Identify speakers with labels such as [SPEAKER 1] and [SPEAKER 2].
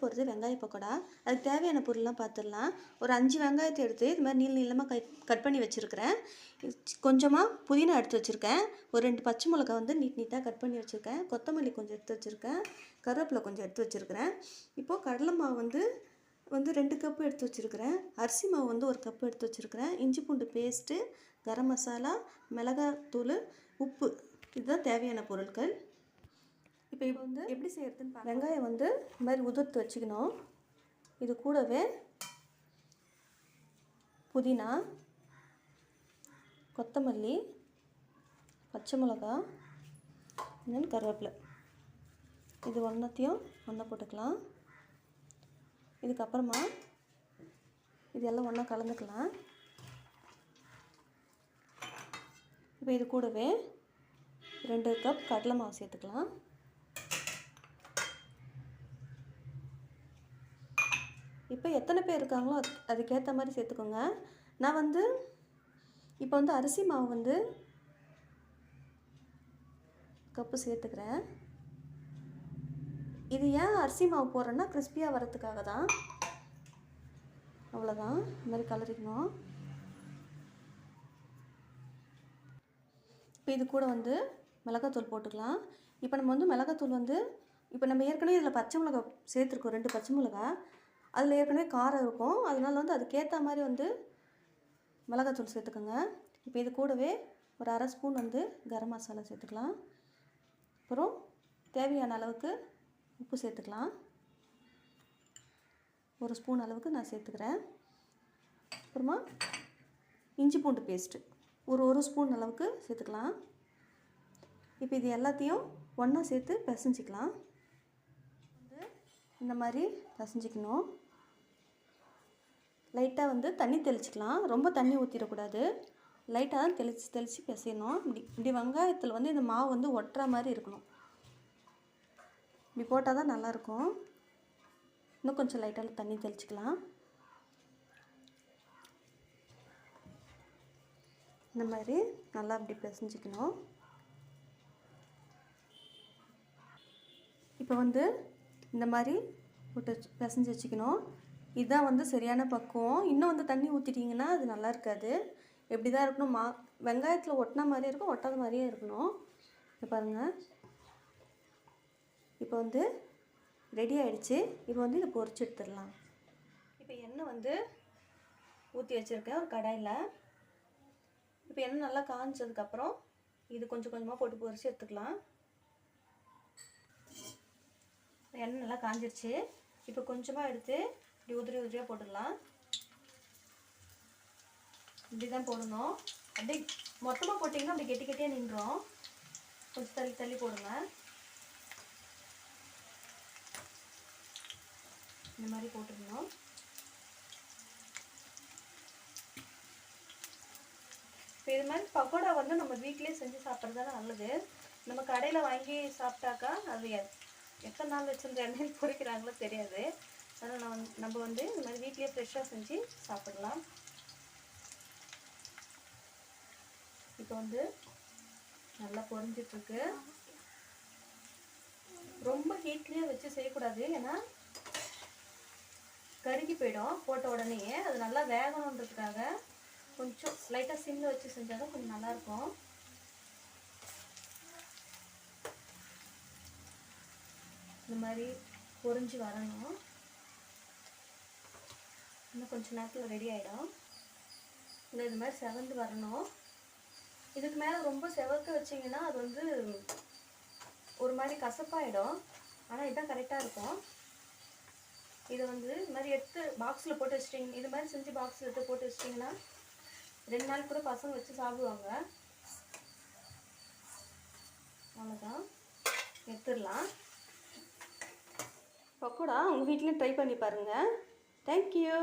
[SPEAKER 1] போகிறது வெங்காய பக்கோடா. அதுக்கு தேவையான பொருள்லாம் பார்த்துடலாம். ஒரு 5 வெங்காயத்தை எடுத்து இது மாதிரி நீளமாக கட் பண்ணி வச்சுருக்கிறேன். கொஞ்சமாக புதினா எடுத்து வச்சுருக்கேன். ஒரு 2 பச்சை மிளகாய் வந்து நீட்டாக கட் பண்ணி வச்சுருக்கேன். கொத்தமல்லி கொஞ்சம் எடுத்து வச்சுருக்கேன். கருவேப்பிலை கொஞ்சம் எடுத்து வச்சுருக்கிறேன். இப்போது கடலை மாவு வந்து 2 கப்பு எடுத்து வச்சுருக்கிறேன். அரிசி மாவு வந்து 1 கப்பு எடுத்து வச்சுருக்கிறேன். இஞ்சி பூண்டு பேஸ்ட்டு, கரம் மசாலா, மிளகாத்தூள், உப்பு, இதுதான் தேவையான பொருட்கள். இப்போ வந்து எப்படி செய்யறதுன்னு வெங்காயம் வந்து இந்த மாதிரி உதிர்த்து வச்சுக்கணும். இது கூடவே புதினா, கொத்தமல்லி, பச்சை மிளகா, இன்னும் கருவேப்பிலை, இது ஒன்றத்தையும் ஒன்றா போட்டுக்கலாம். இதுக்கப்புறமா இது எல்லாம் ஒன்றா கலந்துக்கலாம். இப்போ இது கூடவே 2 கப் கடலை மாவு சேர்த்துக்கலாம். இப்போ எத்தனை பேர் இருக்காங்களோ அதுக்கேற்ற மாதிரி சேர்த்துக்கோங்க. நான் வந்து இப்போ வந்து அரிசி மாவு வந்து கப்பு சேர்த்துக்கிறேன். இது ஏன் அரிசி மாவு போடுறேன்னா கிறிஸ்பியாக வரதுக்காக தான். அவ்வளோதான், இந்த மாதிரி கலரிக்கணும். இப்போ இது கூட வந்து மிளகாத்தூள் போட்டுக்கலாம். இப்போ நம்ம வந்து மிளகாத்தூள் வந்து இப்போ நம்ம ஏற்கனவே இதில் பச்சை மிளகாய் சேர்த்துருக்கோம், 2 பச்சை மிளகாய். அதில் ஏற்கனவே காரம் இருக்கும். அதனால வந்து அதுக்கேற்ற மாதிரி வந்து மிளகாத்தூள் சேர்த்துக்கோங்க. இப்போ இது கூடவே ஒரு 1/2 ஸ்பூன் வந்து கரம் மசாலா சேர்த்துக்கலாம். அப்புறம் தேவையான அளவுக்கு உப்பு சேர்த்துக்கலாம். 1 ஸ்பூன் அளவுக்கு நான் சேர்த்துக்கிறேன். அப்புறமா இஞ்சி பூண்டு பேஸ்ட்டு ஒரு ஸ்பூன் அளவுக்கு சேர்த்துக்கலாம். இப்போ இது எல்லாத்தையும் ஒன்றா சேர்த்து பிசைஞ்சிக்கலாம். வந்து இந்த மாதிரி பிசைஞ்சிக்கணும். லைட்டாக வந்து தண்ணி தெளிச்சிக்கலாம். ரொம்ப தண்ணி ஊற்றிடக்கூடாது. லைட்டாக தான் தெளித்து பிசையணும். இப்படி வெங்காயத்தில் வந்து இந்த மாவு வந்து ஒட்டுற மாதிரி இருக்கணும். இப்படி போட்டால் தான் நல்லாயிருக்கும். இன்னும் கொஞ்சம் லைட்டாக தண்ணி தெளிச்சிக்கலாம். இந்த மாதிரி நல்லா இப்படி பிசைஞ்சிக்கணும். இப்போ வந்து இந்த மாதிரி போட்டு பிசைஞ்சு வச்சுக்கணும். இதுதான் வந்து சரியான பக்குவம். இன்னும் வந்து தண்ணி ஊற்றிட்டிங்கன்னா அது நல்லா இருக்காது. எப்படி தான் இருக்கணும், வெங்காயத்தில் ஒட்டின மாதிரியே இருக்கும், ஒட்டாத மாதிரியே இருக்கணும். இப்போ பாருங்கள், இப்போ வந்து ரெடி ஆகிடுச்சு. இப்போ வந்து இதை பொரிச்சு எடுத்துடலாம். இப்போ எண்ணெய் வந்து ஊற்றி வச்சுருக்கேன் ஒரு கடாயில். இப்போ எண்ணெய் நல்லா காஞ்சதுக்கப்புறம் இது கொஞ்சம் கொஞ்சமாக போட்டு பொரிச்சு எடுத்துக்கலாம். எண்ணெய் நல்லா காஞ்சிருச்சு. இப்போ கொஞ்சமாக எடுத்து இப்படி உதிரியாக போட்டுடலாம். இப்படி தான் போடணும். அப்படியே மொத்தமாக போட்டிங்கன்னா அப்படி கெட்டியாக நின்றோம். கொஞ்சம் தள்ளி தள்ளி போடுங்க. இந்த மாதிரி போட்டுடணும். இப்போ இது மாதிரி பக்கோடா வந்து நம்ம வீட்டிலே செஞ்சு சாப்பிட்றது தான் நல்லது. நம்ம கடையில் வாங்கி சாப்பிட்டாக்கா அது எத்தனை நாள் வச்சுருந்த எண்ணெயில் பொரிக்கிறாங்களோ தெரியாது. அதனால் நம்ம வந்து இந்த மாதிரி வீட்லேயே ஃப்ரெஷ்ஷாக செஞ்சு சாப்பிடலாம். இப்போ வந்து நல்லா பொரிஞ்சிட்ருக்கு. ரொம்ப ஹீட்லேயே வச்சு செய்யக்கூடாது, ஏன்னா கருகி போயிடும் போட்ட உடனே. அது நல்லா வேகணுன்றதுக்காக கொஞ்சம் லைட்டாக சிம்மில் வச்சு செஞ்சால் தான் கொஞ்சம் நல்லாயிருக்கும். இந்த மாதிரி பொரிஞ்சு வரணும். இன்னும் கொஞ்சம் நேரத்தில் ரெடி ஆகிடும். இது மாதிரி செவந்து வரணும். இதுக்கு மேலே ரொம்ப செவக்க வச்சிங்கன்னா அது வந்து ஒரு மாதிரி கசப்பாயிடும். ஆனால் இதுதான் கரெக்டாக இருக்கும். இதை வந்து இது மாதிரி எடுத்து பாக்ஸில் போட்டு வச்சிட்டிங்க, இது மாதிரி செஞ்சு பாக்ஸில் எடுத்து போட்டு வச்சிட்டிங்கன்னா 2 நாள் கூட பசங்க வச்சு சாப்பிடுவாங்க. அவ்வளோதான், எடுத்துடலாம். பக்கோடா உங்கள் வீட்லேயும் ட்ரை பண்ணி பாருங்கள். தேங்க்யூ.